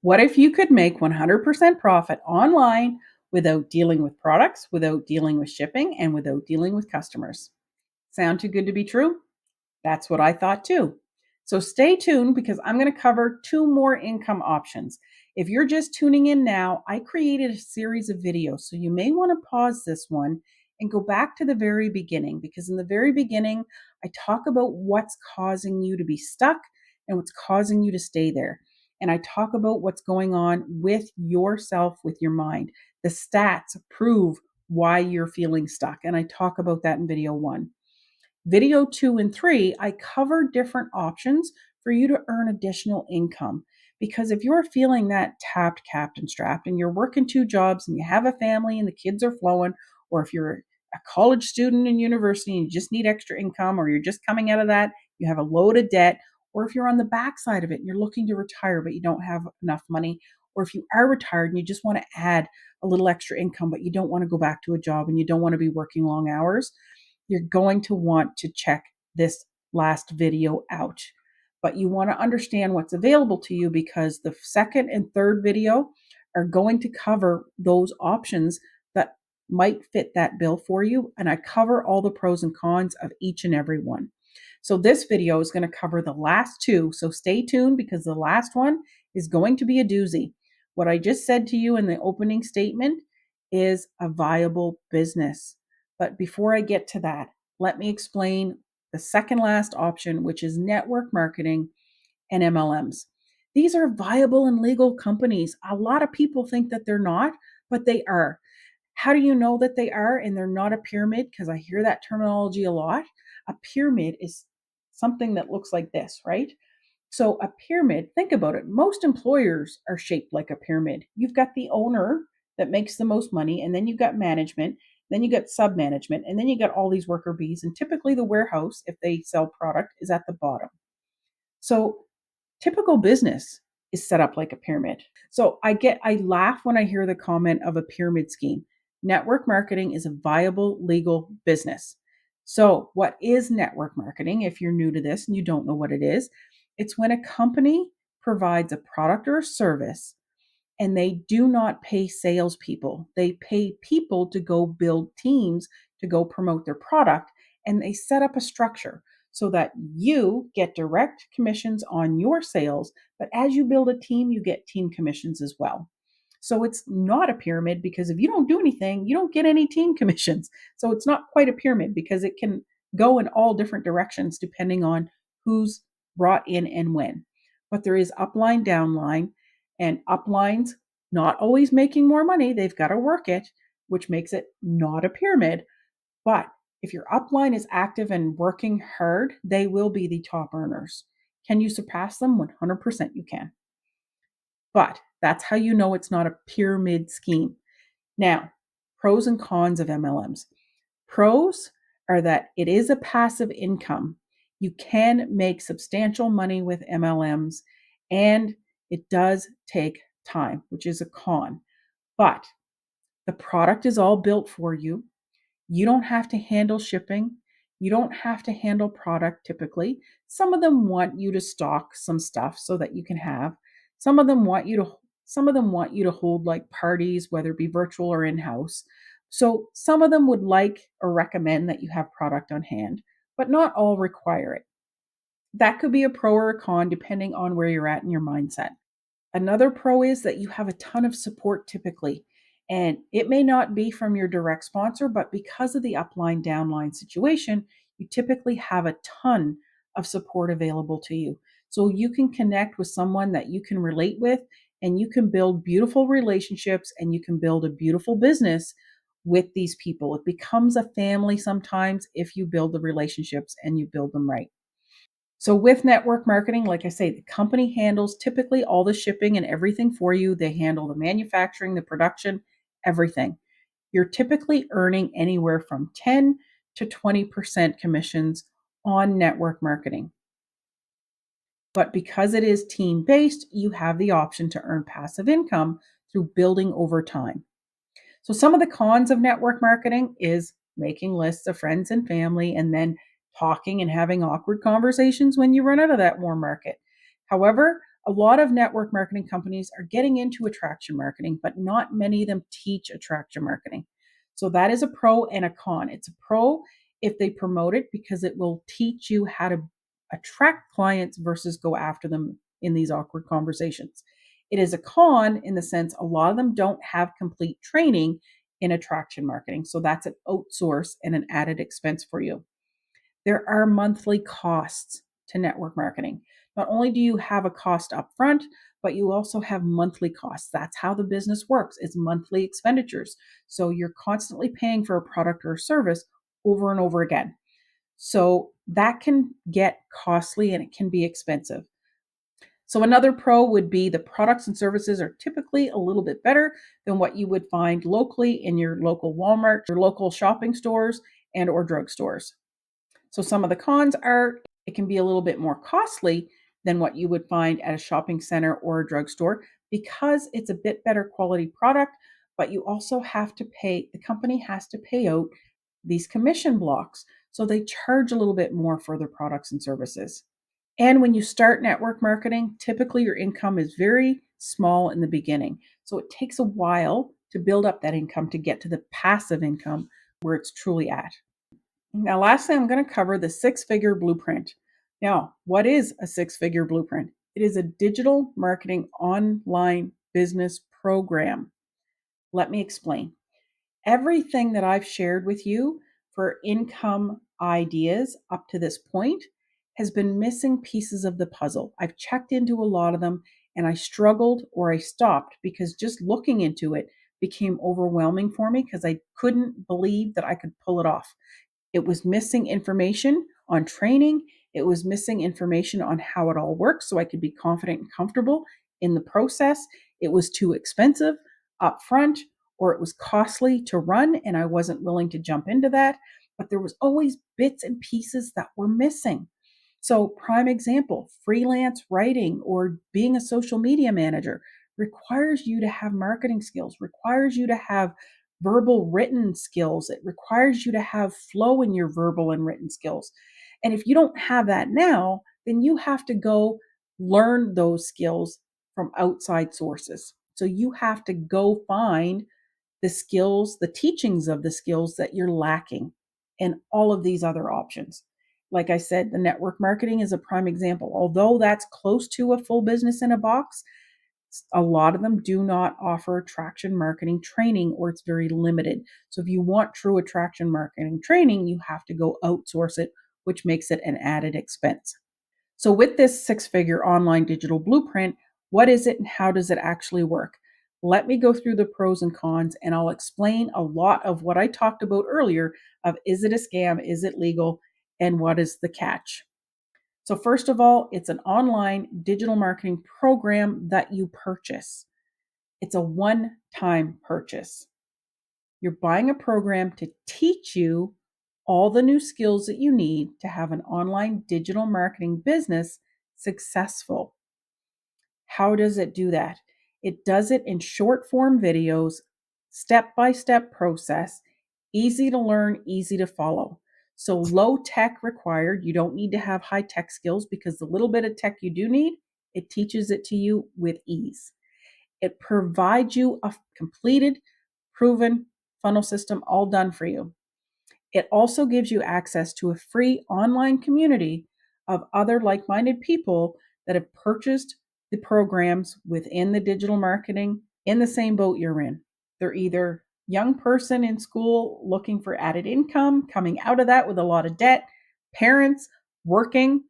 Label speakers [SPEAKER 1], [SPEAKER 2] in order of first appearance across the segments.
[SPEAKER 1] What if you could make 100% profit online without dealing with products, without dealing with shipping, and without dealing with customers? Sound too good to be true? That's what I thought too. So stay tuned because I'm going to cover two more income options. If you're just tuning in now, I created a series of videos. So you may want to pause this one and go back to the very beginning because in the very beginning, I talk about what's causing you to be stuck and what's causing you to stay there. And I talk about what's going on with yourself, with your mind. The stats prove why you're feeling stuck. And I talk about that in video 1. Video 2 and 3, I cover different options for you to earn additional income. Because if you're feeling that tapped, capped, and strapped, and you're working 2 jobs and you have a family and the kids are flowing, or if you're a college student in university and you just need extra income, or you're just coming out of that, you have a load of debt, or if you're on the backside of it and you're looking to retire but you don't have enough money, or if you are retired and you just want to add a little extra income but you don't want to go back to a job and you don't want to be working long hours, you're going to want to check this last video out. But you want to understand what's available to you because the second and third video are going to cover those options that might fit that bill for you. And I cover all the pros and cons of each and every one. So this video is going to cover the last two. So stay tuned because the last one is going to be a doozy. What I just said to you in the opening statement is a viable business. But before I get to that, let me explain the second last option, which is network marketing and MLMs. These are viable and legal companies. A lot of people think that they're not, but they are. How do you know that they are and they're not a pyramid? Because I hear that terminology a lot. A pyramid is something that looks like this, right? So a pyramid, think about it. Most employers are shaped like a pyramid. You've got the owner that makes the most money, and then you've got management, then you got sub-management, and then you got all these worker bees. And typically the warehouse, if they sell product, is at the bottom. So typical business is set up like a pyramid. So I laugh when I hear the comment of a pyramid scheme. Network marketing is a viable legal business. So what is network marketing? If you're new to this and you don't know what it is, it's when a company provides a product or a service and they do not pay salespeople. They pay people to go build teams to go promote their product, and they set up a structure so that you get direct commissions on your sales, but as you build a team, you get team commissions as well. So it's not a pyramid because if you don't do anything, you don't get any team commissions. So it's not quite a pyramid because it can go in all different directions depending on who's brought in and when. But there is upline, downline, and uplines not always making more money. They've got to work it, which makes it not a pyramid. But if your upline is active and working hard, they will be the top earners. Can you surpass them? 100% you can. But that's how you know it's not a pyramid scheme. Now, pros and cons of MLMs. Pros are that it is a passive income. You can make substantial money with MLMs, and it does take time, which is a con. But the product is all built for you. You don't have to handle shipping. You don't have to handle product typically. Some of them want you to stock some stuff so that you can have. Some of them want you to hold like parties, whether it be virtual or in-house. So some of them would like or recommend that you have product on hand, but not all require it. That could be a pro or a con depending on where you're at in your mindset. Another pro is that you have a ton of support typically. And it may not be from your direct sponsor, but because of the upline downline situation, you typically have a ton of support available to you. So you can connect with someone that you can relate with, and you can build beautiful relationships and you can build a beautiful business with these people. It becomes a family sometimes if you build the relationships and you build them right. So with network marketing, like I say, the company handles typically all the shipping and everything for you. They handle the manufacturing, the production, everything. You're typically earning anywhere from 10 to 20% commissions on network marketing. But because it is team-based, you have the option to earn passive income through building over time. So some of the cons of network marketing is making lists of friends and family and then talking and having awkward conversations when you run out of that warm market. However, A lot of network marketing companies are getting into attraction marketing, but not many of them teach attraction marketing. So that is a pro and a con. It's a pro if they promote it because it will teach you how to attract clients versus go after them in these awkward conversations. It is a con in the sense a lot of them don't have complete training in attraction marketing. So that's an outsource and an added expense for you. There are monthly costs to network marketing. Not only do you have a cost up front, but you also have monthly costs. That's how the business works. It's monthly expenditures. So you're constantly paying for a product or a service over and over again. So that can get costly and it can be expensive. So another pro would be the products and services are typically a little bit better than what you would find locally in your local Walmart, your local shopping stores and or drugstores. So some of the cons are it can be a little bit more costly than what you would find at a shopping center or a drugstore because it's a bit better quality product, but you also have to pay, the company has to pay out these commission blocks. So they charge a little bit more for their products and services. And when you start network marketing, typically your income is very small in the beginning. So it takes a while to build up that income to get to the passive income where it's truly at. Now, lastly, I'm going to cover the six-figure blueprint. Now, what is a six-figure blueprint? It is a digital marketing online business program. Let me explain. Everything that I've shared with you for income ideas up to this point has been missing pieces of the puzzle. I've checked into a lot of them and I struggled or I stopped because just looking into it became overwhelming for me because I couldn't believe that I could pull it off. It was missing information on training. It was missing information on how it all works so I could be confident and comfortable in the process. It was too expensive upfront or it was costly to run and I wasn't willing to jump into that. But there was always bits and pieces that were missing. So, prime example, freelance writing or being a social media manager requires you to have marketing skills, requires you to have verbal written skills. It requires you to have flow in your verbal and written skills. And if you don't have that now, then you have to go learn those skills from outside sources. So you have to go find the skills, the teachings of the skills that you're lacking in all of these other options. Like I said, the network marketing is a prime example. Although that's close to a full business in a box, a lot of them do not offer attraction marketing training or it's very limited. So if you want true attraction marketing training, you have to go outsource it, which makes it an added expense. So with this six-figure online digital blueprint, what is it and how does it actually work? Let me go through the pros and cons and I'll explain a lot of what I talked about earlier of is it a scam, is it legal, and what is the catch? So, first of all, it's an online digital marketing program that you purchase. It's a one time purchase. You're buying a program to teach you all the new skills that you need to have an online digital marketing business successful. How does it do that? It does it in short form videos, step by step process, easy to learn, easy to follow. So low tech required. You don't need to have high tech skills because the little bit of tech you do need, it teaches it to you with ease. It provides you a completed, proven funnel system all done for you. It also gives you access to a free online community of other like minded people that have purchased the programs within the digital marketing in the same boat you're in. They're either young person in school looking for added income, coming out of that with a lot of debt, parents working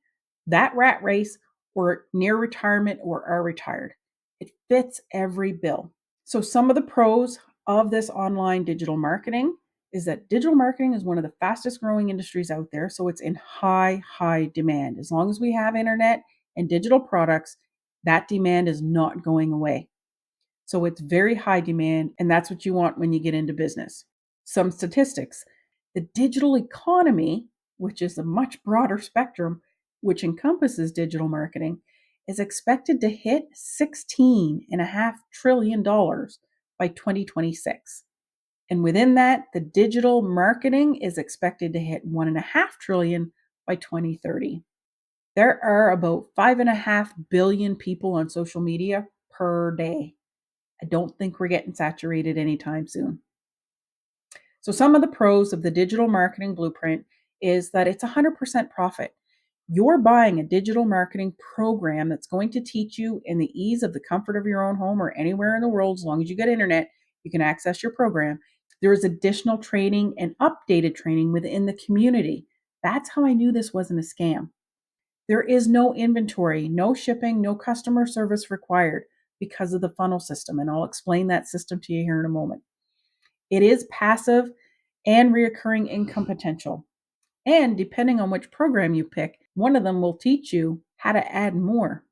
[SPEAKER 1] that rat race, or near retirement or are retired. It fits every bill. So, some of the pros of this online digital marketing is that digital marketing is one of the fastest growing industries out there. So, it's in high demand. As long as we have internet and digital products, that demand is not going away. So, it's very high demand, and that's what you want when you get into business. Some statistics: the digital economy, which is a much broader spectrum, which encompasses digital marketing, is expected to hit $16.5 trillion by 2026. And within that, the digital marketing is expected to hit $1.5 trillion by 2030. There are about 5.5 billion people on social media per day. I don't think we're getting saturated anytime soon. So, some of the pros of the digital marketing blueprint is that it's 100% profit. You're buying a digital marketing program that's going to teach you in the ease of the comfort of your own home or anywhere in the world, as long as you get internet, you can access your program. There is additional training and updated training within the community. That's how I knew this wasn't a scam. There is no inventory, no shipping, no customer service required because of the funnel system. And I'll explain that system to you here in a moment. It is passive and reoccurring income potential. And depending on which program you pick, one of them will teach you how to add more.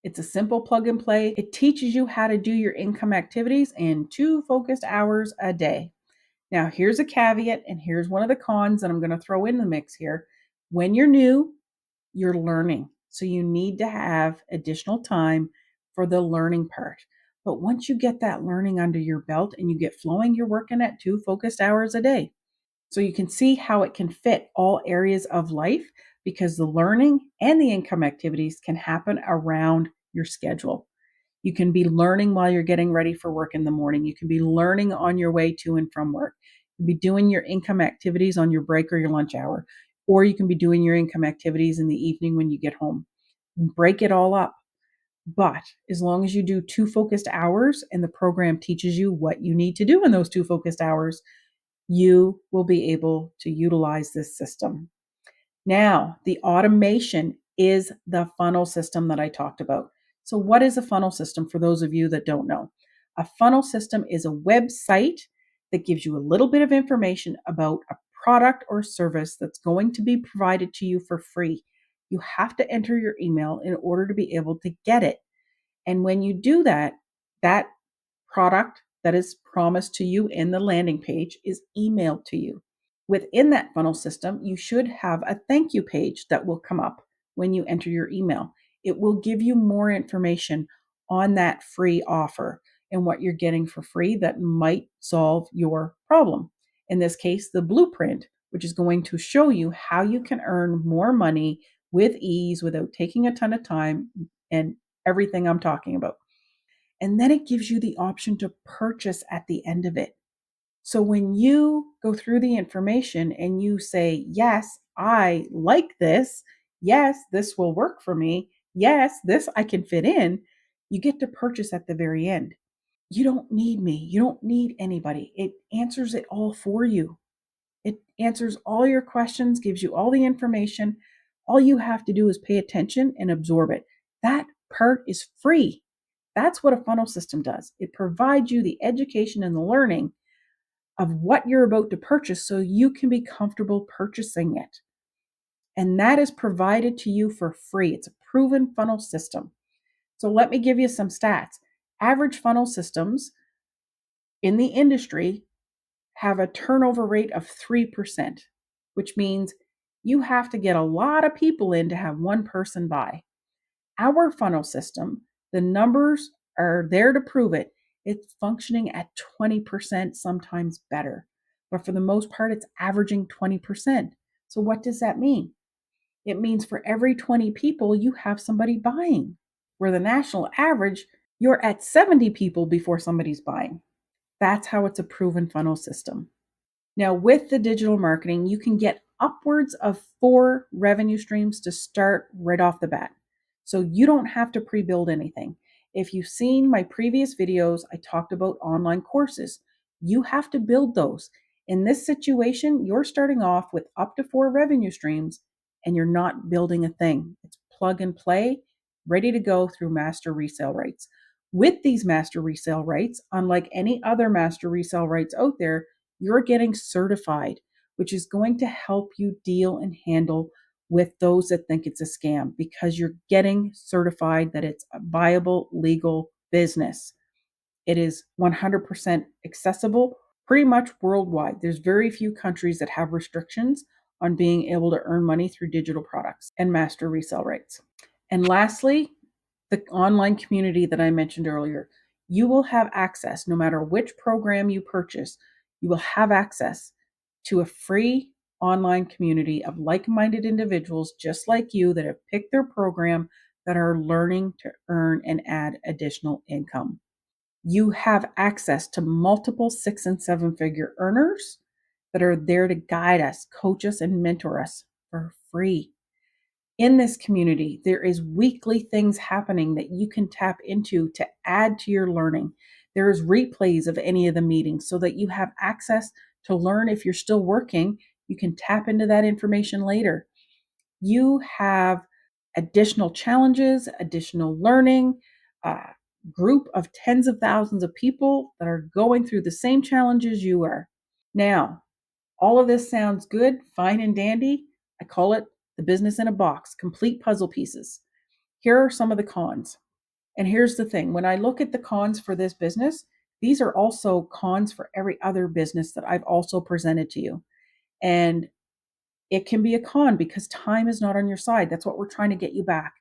[SPEAKER 1] It's a simple plug and play. It teaches you how to do your income activities in 2 focused hours a day. Now, here's a caveat, and here's one of the cons that I'm going to throw in the mix here. When you're new, you're learning. So you need to have additional time for the learning part. But once you get that learning under your belt and you get flowing, you're working at 2 focused hours a day. So you can see how it can fit all areas of life because the learning and the income activities can happen around your schedule. You can be learning while you're getting ready for work in the morning. You can be learning on your way to and from work. You can be doing your income activities on your break or your lunch hour, or you can be doing your income activities in the evening when you get home. Break it all up. But as long as you do 2 focused hours and the program teaches you what you need to do in those 2 focused hours, you will be able to utilize this system. Now, the automation is the funnel system that I talked about. So, what is a funnel system for those of you that don't know? A funnel system is a website that gives you a little bit of information about a product or service that's going to be provided to you for free. You have to enter your email in order to be able to get it. And when you do that, that product that is promised to you in the landing page is emailed to you. Within that funnel system, you should have a thank you page that will come up when you enter your email. It will give you more information on that free offer and what you're getting for free that might solve your problem. In this case, the blueprint, which is going to show you how you can earn more money with ease without taking a ton of time and everything I'm talking about. And then it gives you the option to purchase at the end of it. So when you go through the information and you say, yes, I like this. Yes, this will work for me. Yes, this I can fit in. You get to purchase at the very end. You don't need me. You don't need anybody. It answers it all for you. It answers all your questions, gives you all the information. All you have to do is pay attention and absorb it. That part is free. That's what a funnel system does. It provides you the education and the learning of what you're about to purchase so you can be comfortable purchasing it. And that is provided to you for free. It's a proven funnel system. So let me give you some stats. Average funnel systems in the industry have a turnover rate of 3%, which means you have to get a lot of people in to have one person buy. Our funnel system, the numbers are there to prove it. It's functioning at 20%, sometimes better. But for the most part, it's averaging 20%. So what does that mean? It means for every 20 people, you have somebody buying. Where the national average, you're at 70 people before somebody's buying. That's how it's a proven funnel system. Now, with the digital marketing, you can get upwards of 4 revenue streams to start right off the bat. So you don't have to pre-build anything. If you've seen my previous videos, I talked about online courses. You have to build those. In this situation, you're starting off with up to 4 revenue streams and you're not building a thing. It's plug and play, ready to go through master resale rights. With these master resale rights, unlike any other master resale rights out there, you're getting certified, which is going to help you deal and handle with those that think it's a scam because you're getting certified that it's a viable legal business. It is 100% accessible pretty much worldwide. There's very few countries that have restrictions on being able to earn money through digital products and master resale rights. And lastly, the online community that I mentioned earlier. You will have access, no matter which program you purchase, you will have access to a free online community of like-minded individuals just like you that have picked their program that are learning to earn and add additional income. You have access to multiple 6 and 7-figure earners that are there to guide us, coach us, and mentor us for free. In this community, there is weekly things happening that you can tap into to add to your learning. There is replays of any of the meetings so that you have access to learn. If you're still working, you can tap into that information later. You have additional challenges, additional learning, group of tens of thousands of people that are going through the same challenges you are. Now, all of this sounds good, fine and dandy. I call it the business in a box, complete puzzle pieces. Here are some of the cons. And here's the thing, when I look at the cons for this business, these are also cons for every other business that I've also presented to you. And it can be a con because time is not on your side. That's what we're trying to get you back.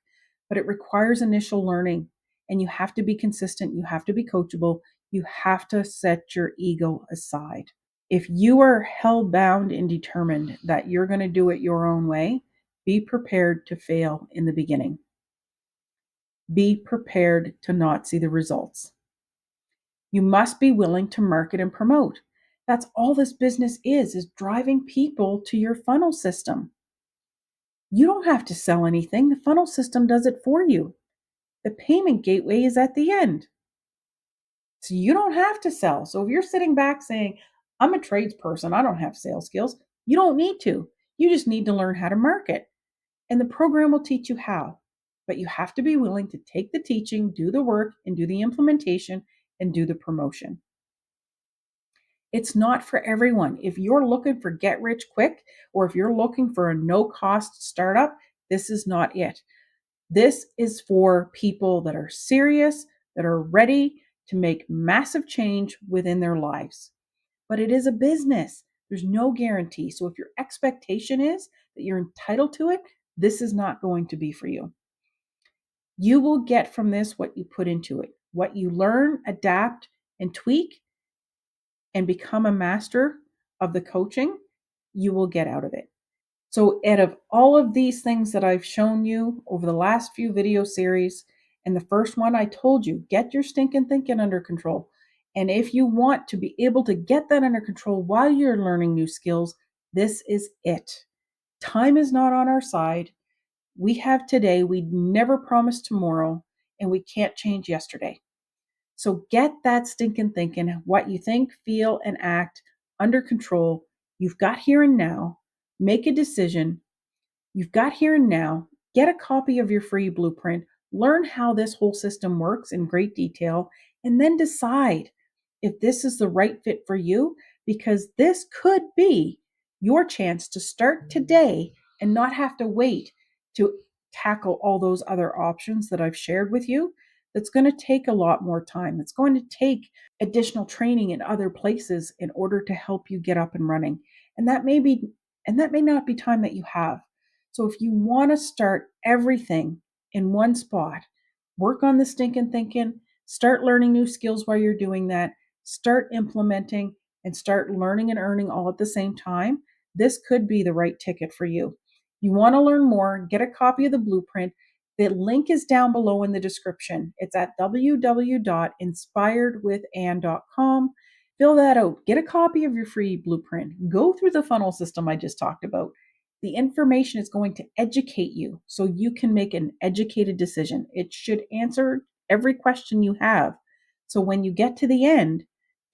[SPEAKER 1] But it requires initial learning, and you have to be consistent. You have to be coachable. You have to set your ego aside. If you are hell bound and determined that you're going to do it your own way, be prepared to fail in the beginning. Be prepared to not see the results. You must be willing to market and promote. That's all this business is driving people to your funnel system. You don't have to sell anything. The funnel system does it for you. The payment gateway is at the end. So you don't have to sell. So if you're sitting back saying, I'm a tradesperson, I don't have sales skills, you don't need to. You just need to learn how to market. And the program will teach you how. But you have to be willing to take the teaching, do the work, and do the implementation and do the promotion. It's not for everyone. If you're looking for get rich quick, or if you're looking for a no cost startup, this is not it. This is for people that are serious, that are ready to make massive change within their lives. But it is a business. There's no guarantee. So if your expectation is that you're entitled to it, this is not going to be for you. You will get from this what you put into it. What you learn, adapt, and tweak and become a master of the coaching, you will get out of it. So out of all of these things that I've shown you over the last few video series, and the first one I told you, get your stinking thinking under control. And if you want to be able to get that under control while you're learning new skills, this is it. Time is not on our side. We have today, we never promised tomorrow, and we can't change yesterday. So get that stinking thinking, what you think, feel, and act under control. You've got here and now. Make a decision. You've got here and now. Get a copy of your free blueprint. Learn how this whole system works in great detail, and then decide if this is the right fit for you, because this could be your chance to start today and not have to wait to tackle all those other options that I've shared with you. That's going to take a lot more time. It's going to take additional training in other places in order to help you get up and running. And that may not be time that you have. So if you want to start everything in one spot, work on the stinking thinking, start learning new skills while you're doing that, start implementing, and start learning and earning all at the same time, this could be the right ticket for you. You want to learn more, get a copy of the blueprint. The link is down below in the description. It's at www.inspiredwithann.com. Fill that out. Get a copy of your free blueprint. Go through the funnel system I just talked about. The information is going to educate you so you can make an educated decision. It should answer every question you have. So when you get to the end,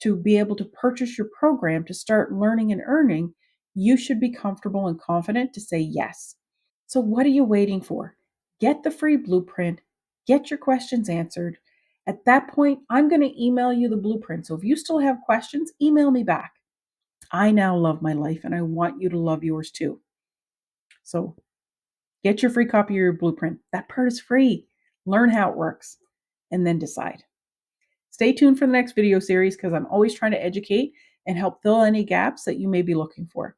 [SPEAKER 1] to be able to purchase your program to start learning and earning, you should be comfortable and confident to say yes. So what are you waiting for? Get the free blueprint, get your questions answered. At that point, I'm going to email you the blueprint. So if you still have questions, email me back. I now love my life and I want you to love yours too. So get your free copy of your blueprint. That part is free. Learn how it works and then decide. Stay tuned for the next video series because I'm always trying to educate and help fill any gaps that you may be looking for.